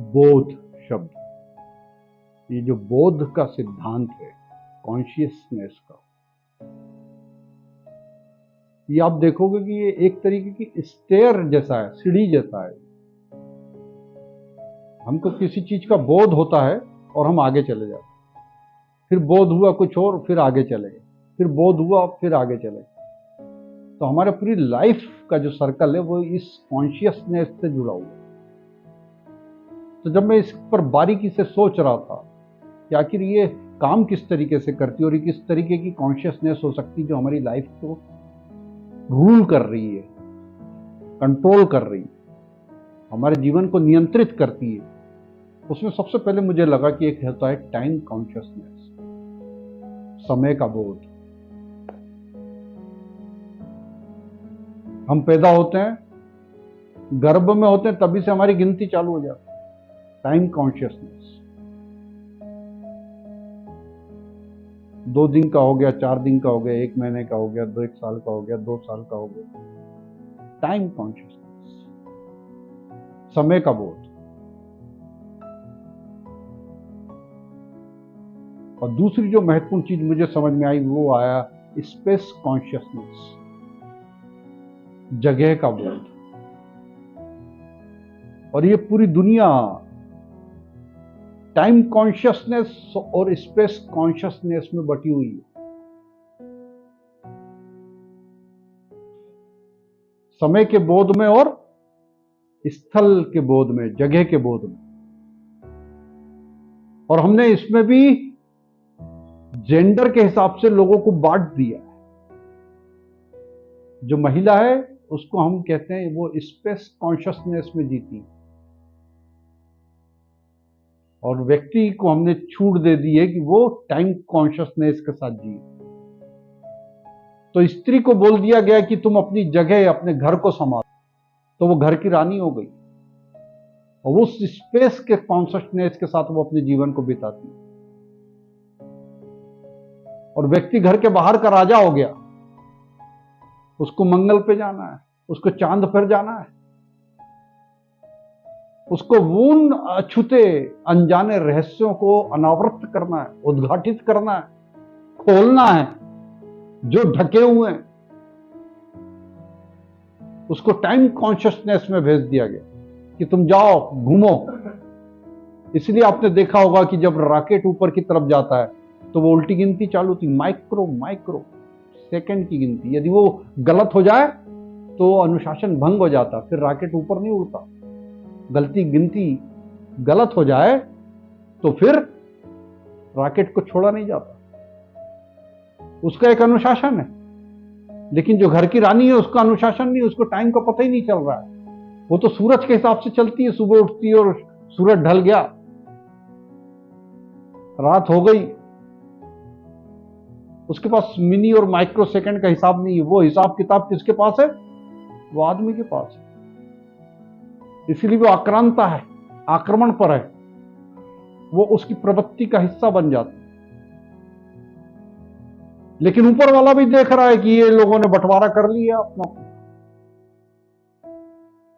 बोध शब्द, ये जो बोध का सिद्धांत है, कॉन्शियसनेस का, ये आप देखोगे कि ये एक तरीके की स्टेयर जैसा है, सीढ़ी जैसा है। हमको किसी चीज का बोध होता है और हम आगे चले जाते हैं, फिर बोध हुआ कुछ और, फिर आगे चले गए, फिर बोध हुआ, फिर आगे चले गए। तो हमारे पूरी लाइफ का जो सर्कल है वो इस कॉन्शियसनेस से जुड़ा हुआ है। तो जब मैं इस पर बारीकी से सोच रहा था कि आखिर ये काम किस तरीके से करती है और ये किस तरीके की कॉन्शियसनेस हो सकती है जो हमारी लाइफ को रूल कर रही है, कंट्रोल कर रही है, हमारे जीवन को नियंत्रित करती है, उसमें सबसे पहले मुझे लगा कि एक होता है टाइम कॉन्शियसनेस, समय का बोध। हम पैदा होते हैं, गर्भ में होते हैं, तभी से हमारी गिनती चालू हो जाती है, टाइम कॉन्शियसनेस। 2 दिन का हो गया, 4 दिन का हो गया, 1 महीने का हो गया, 1 साल का हो गया, 2 साल का हो गया, टाइम कॉन्शियसनेस, समय का बोध। और दूसरी जो महत्वपूर्ण चीज मुझे समझ में आई वो आया स्पेस कॉन्शियसनेस, जगह का बोध। और ये पूरी दुनिया टाइम कॉन्शियसनेस और स्पेस कॉन्शियसनेस में बटी हुई है। समय के बोध में और स्थल के बोध में, जगह के बोध में। और हमने इसमें भी जेंडर के हिसाब से लोगों को बांट दिया है। जो महिला है उसको हम कहते हैं वो स्पेस कॉन्शियसनेस में जीती, और व्यक्ति को हमने छूट दे दी है कि वो टाइम कॉन्शियसनेस के साथ जिए। तो स्त्री को बोल दिया गया कि तुम अपनी जगह, अपने घर को संभालो, तो वो घर की रानी हो गई और उस स्पेस के कॉन्शियसनेस के साथ वो अपने जीवन को बिताती है। और व्यक्ति घर के बाहर का राजा हो गया, उसको मंगल पे जाना है, उसको चांद पर जाना है, उसको उन अछूते अनजाने रहस्यों को अनावृत करना है, उद्घाटित करना है, खोलना है जो ढके हुए हैं। उसको टाइम कॉन्शियसनेस में भेज दिया गया कि तुम जाओ, घूमो। इसलिए आपने देखा होगा कि जब रॉकेट ऊपर की तरफ जाता है तो वो उल्टी गिनती चालू थी, माइक्रो सेकंड की गिनती। यदि वो गलत हो जाए तो अनुशासन भंग हो जाता, फिर रॉकेट ऊपर नहीं उड़ता। गिनती गलत हो जाए तो फिर रॉकेट को छोड़ा नहीं जाता। उसका एक अनुशासन है, लेकिन जो घर की रानी है उसका अनुशासन नहीं, उसको टाइम का पता ही नहीं चल रहा है। वो तो सूरज के हिसाब से चलती है, सुबह उठती है और सूरज ढल गया, रात हो गई। उसके पास मिनी और माइक्रो सेकंड का हिसाब नहीं है। वो हिसाब किताब किसके पास है? वो आदमी के पास है। इसलिए वो आक्रांता है, आक्रमण पर है, वो उसकी प्रवृत्ति का हिस्सा बन जाता है। लेकिन ऊपर वाला भी देख रहा है कि ये लोगों ने बंटवारा कर लिया अपना,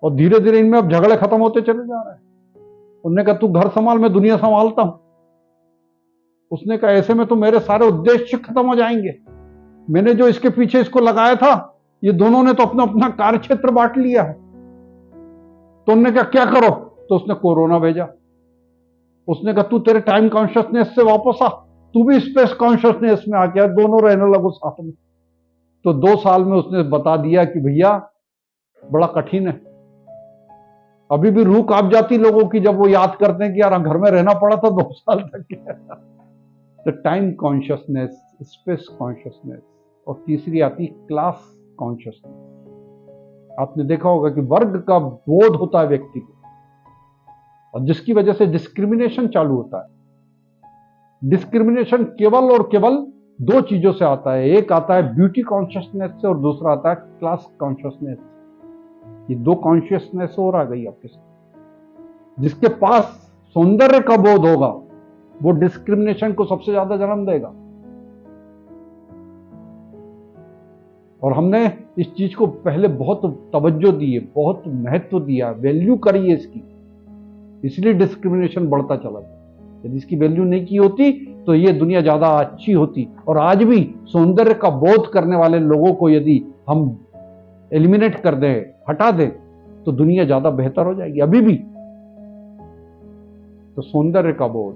और धीरे धीरे इनमें अब झगड़े खत्म होते चले जा रहे हैं। उन्होंने कहा तू घर संभाल, मैं दुनिया संभालता हूं। उसने कहा ऐसे में तो मेरे सारे उद्देश्य खत्म हो जाएंगे। मैंने जो इसके पीछे इसको लगाया था, ये दोनों ने तो अपना अपना कार्य क्षेत्र बांट लिया है। तो उन्होंने कहा क्या करो? तो उसने कोरोना भेजा। उसने कहा तू तेरे टाइम कॉन्शियसनेस से वापस आ, तू भी स्पेस कॉन्शियसनेस में आ गया, दोनों रहने लगो साथ में। तो 2 साल में उसने बता दिया कि भैया बड़ा कठिन है। अभी भी रूह कांप जाती लोगों की जब वो याद करते हैं कि यार घर में रहना पड़ा था 2 साल तक। तो टाइम कॉन्शियसनेस, स्पेस कॉन्शियसनेस, और तीसरी आती क्लास कॉन्शियसनेस। आपने देखा होगा कि वर्ग का बोध होता है व्यक्ति को, और जिसकी वजह से डिस्क्रिमिनेशन चालू होता है। डिस्क्रिमिनेशन केवल और केवल 2 चीजों से आता है, एक आता है ब्यूटी कॉन्शियसनेस से और दूसरा आता है क्लास कॉन्शियसनेस। ये 2 कॉन्शियसनेस और आ गई आपके साथ। जिसके पास सौंदर्य का बोध होगा वो डिस्क्रिमिनेशन को सबसे ज्यादा जन्म देगा। और हमने इस चीज को पहले बहुत तवज्जो दी है, बहुत महत्व दिया, वैल्यू करी है इसकी। इसलिए डिस्क्रिमिनेशन बढ़ता चला गया। यदि इसकी वैल्यू नहीं की होती तो ये दुनिया ज्यादा अच्छी होती। और आज भी सौंदर्य का बोध करने वाले लोगों को यदि हम एलिमिनेट कर दें, हटा दें, तो दुनिया ज्यादा बेहतर हो जाएगी। अभी भी तो सौंदर्य का बोध,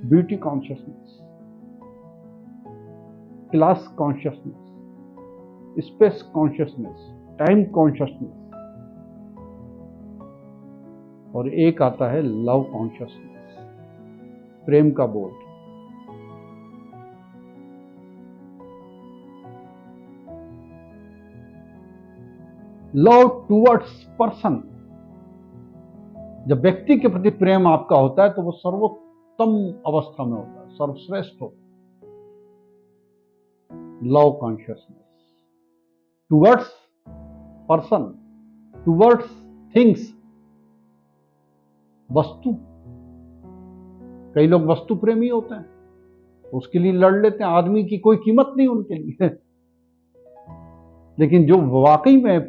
beauty consciousness, class consciousness, space consciousness, time consciousness, और एक आता है लव कॉन्शियसनेस, प्रेम का बोध। लव टूवर्ड्स पर्सन, जब व्यक्ति के प्रति प्रेम आपका होता है तो वो सर्वोत्तम अवस्था में होता है, सर्वश्रेष्ठ होता है। Love consciousness towards person, towards things, वस्तु। कई लोग वस्तु प्रेमी होते हैं, उसके लिए लड़ लेते हैं, आदमी की कोई कीमत नहीं उनके लिए। लेकिन जो वाकई में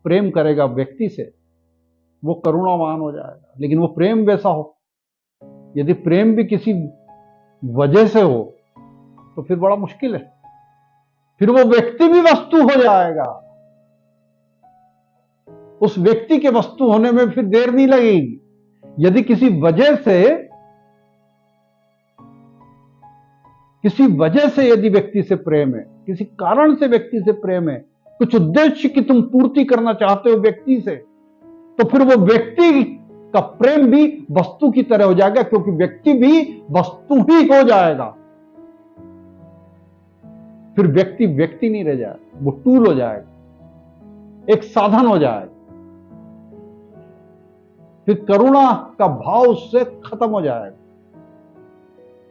प्रेम करेगा व्यक्ति से, वो करुणावान हो जाएगा। लेकिन वो प्रेम वैसा हो, यदि प्रेम भी किसी वजह से हो तो फिर बड़ा मुश्किल है, फिर वो व्यक्ति भी वस्तु हो जाएगा। उस व्यक्ति के वस्तु होने में फिर देर नहीं लगेगी। यदि किसी वजह से यदि व्यक्ति से प्रेम है, किसी कारण से व्यक्ति से प्रेम है, कुछ उद्देश्य की तुम पूर्ति करना चाहते हो व्यक्ति से, तो फिर वो व्यक्ति का प्रेम भी वस्तु की तरह हो जाएगा, क्योंकि व्यक्ति भी वस्तु ही हो जाएगा। फिर व्यक्ति व्यक्ति नहीं रह जाएगा, वो टूल हो जाएगा, एक साधन हो जाएगा। फिर करुणा का भाव उससे खत्म हो जाएगा।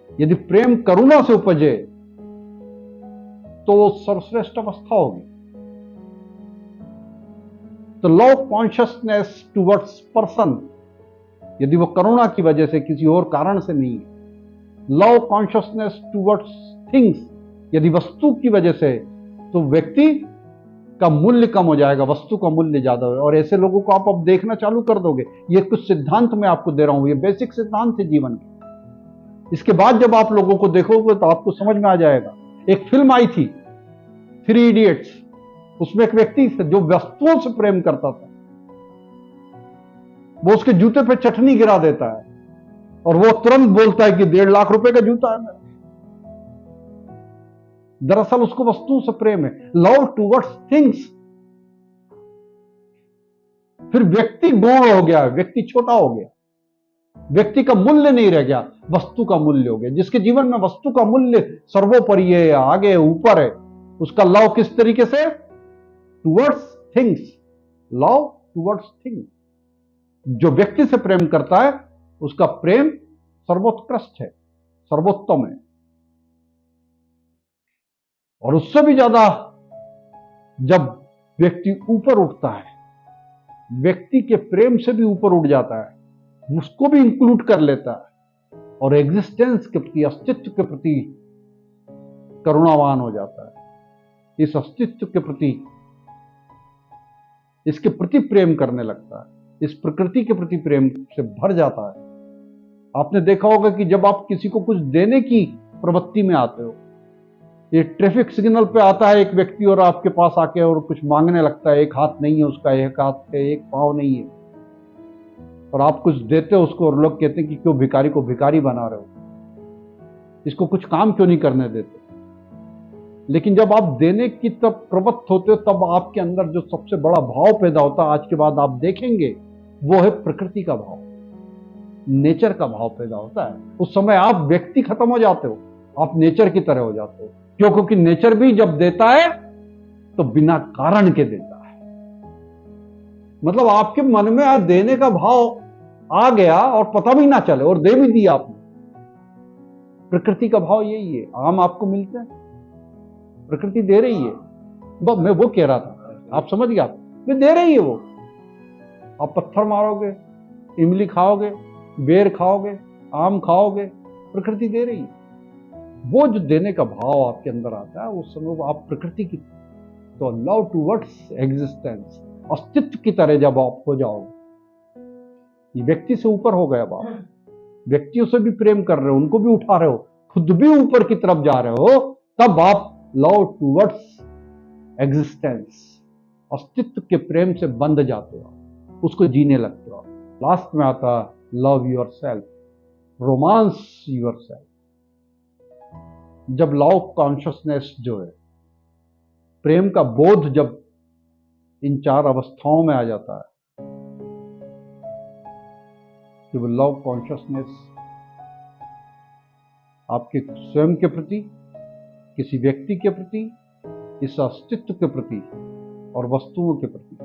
यदि प्रेम करुणा से उपजे तो वो सर्वश्रेष्ठ अवस्था होगी। तो लव कॉन्शियसनेस टुवर्ड्स पर्सन, यदि वो करुणा की वजह से, किसी और कारण से नहीं है। लव कॉन्शियसनेस टुवर्ड्स थिंग्स, यदि वस्तु की वजह से, तो व्यक्ति का मूल्य कम हो जाएगा, वस्तु का मूल्य ज्यादा होगा। और ऐसे लोगों को आप अब देखना चालू कर दोगे। ये कुछ सिद्धांत मैं आपको दे रहा हूं, ये बेसिक सिद्धांत है जीवन के। इसके बाद जब आप लोगों को देखोगे तो आपको समझ में आ जाएगा। एक फिल्म आई थी, 3 इडियट्स, उसमें एक व्यक्ति जो वस्तुओं से प्रेम करता था, वो उसके जूते पे चटनी गिरा देता है और वो तुरंत बोलता है कि 1.5 लाख रुपए का जूता है मेरा। दरअसल उसको वस्तुओं से प्रेम है, लव टूवर्ड्स थिंग्स। फिर व्यक्ति गौण हो गया, व्यक्ति छोटा हो गया, व्यक्ति का मूल्य नहीं रह गया, वस्तु का मूल्य हो गया। जिसके जीवन में वस्तु का मूल्य सर्वोपरि है, आगे ऊपर है, उसका लव किस तरीके से? Towards things, love towards things. जो व्यक्ति से प्रेम करता है उसका प्रेम सर्वोत्कृष्ट है, सर्वोत्तम है। और उससे भी ज्यादा जब व्यक्ति ऊपर उठता है, व्यक्ति के प्रेम से भी ऊपर उठ जाता है, उसको भी इंक्लूड कर लेता है और एग्जिस्टेंस के प्रति, अस्तित्व के प्रति करुणावान हो जाता है। इस अस्तित्व के प्रति, इसके प्रति प्रेम करने लगता है, इस प्रकृति के प्रति प्रेम से भर जाता है। आपने देखा होगा कि जब आप किसी को कुछ देने की प्रवृत्ति में आते हो, ये ट्रैफिक सिग्नल पे आता है एक व्यक्ति और आपके पास आके और कुछ मांगने लगता है, एक हाथ नहीं है उसका, एक हाथ है, एक पांव नहीं है, और आप कुछ देते हो उसको और लोग कहते हैं कि क्यों भिखारी को भिखारी बना रहे हो, इसको कुछ काम क्यों नहीं करने देते। लेकिन जब आप देने की तब प्रवृत्त होते हो, तब आपके अंदर जो सबसे बड़ा भाव पैदा होता है, आज के बाद आप देखेंगे, वो है प्रकृति का भाव, नेचर का भाव पैदा होता है। उस समय आप व्यक्ति खत्म हो जाते हो, आप नेचर की तरह हो जाते हो। क्यों? क्योंकि नेचर भी जब देता है तो बिना कारण के देता है। मतलब आपके मन में आज देने का भाव आ गया और पता भी ना चले और दे भी दिया आपने। प्रकृति का भाव यही है। आम आपको मिलते हैं, प्रकृति दे रही है। मैं वो कह रहा था, आप समझ गया, मैं दे रही है वो। आप पत्थर मारोगे, इमली खाओगे, बेर खाओगे, आम खाओगे, प्रकृति दे रही है। वो जो देने का भाव आपके अंदर आता है, उस समय वो आप प्रकृति की, तो लव टूवर्ड्स एग्जिस्टेंस, अस्तित्व की तरह जब आप हो जाओगे, ये व्यक्ति से ऊपर हो गए। अब आप व्यक्तियों से भी प्रेम कर रहे हो, उनको भी उठा रहे हो, खुद भी ऊपर की तरफ जा रहे हो, तब आप लव टूवर्ड्स एग्जिस्टेंस, अस्तित्व के प्रेम से बंध जाते हो, उसको जीने लगते हो। लास्ट में आता love your self, romance your self. जब लव कॉन्शियसनेस जो है, प्रेम का बोध जब इन 4 अवस्थाओं में आ जाता है, कि वो लव कॉन्शियसनेस आपके स्वयं के प्रति, किसी व्यक्ति के प्रति, इस अस्तित्व के प्रति और वस्तुओं के प्रति,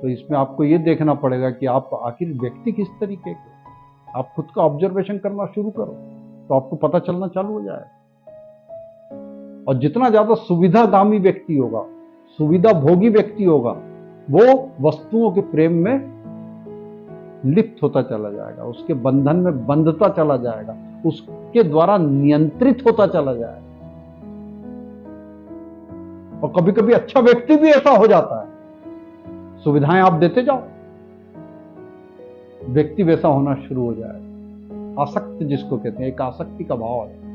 तो इसमें आपको ये देखना पड़ेगा कि आप आखिर व्यक्ति किस तरीके के। आप खुद का ऑब्जर्वेशन करना शुरू करो तो आपको पता चलना चालू हो जाए। और जितना ज्यादा सुविधागामी व्यक्ति होगा, सुविधा भोगी व्यक्ति होगा, वो वस्तुओं के प्रेम में लिप्त होता चला जाएगा, उसके बंधन में बंधता चला जाएगा, उसके द्वारा नियंत्रित होता चला जाएगा। और कभी कभी अच्छा व्यक्ति भी ऐसा हो जाता है, सुविधाएं आप देते जाओ, व्यक्ति वैसा होना शुरू हो जाएगा। आसक्त जिसको कहते हैं, एक आसक्ति का भाव है।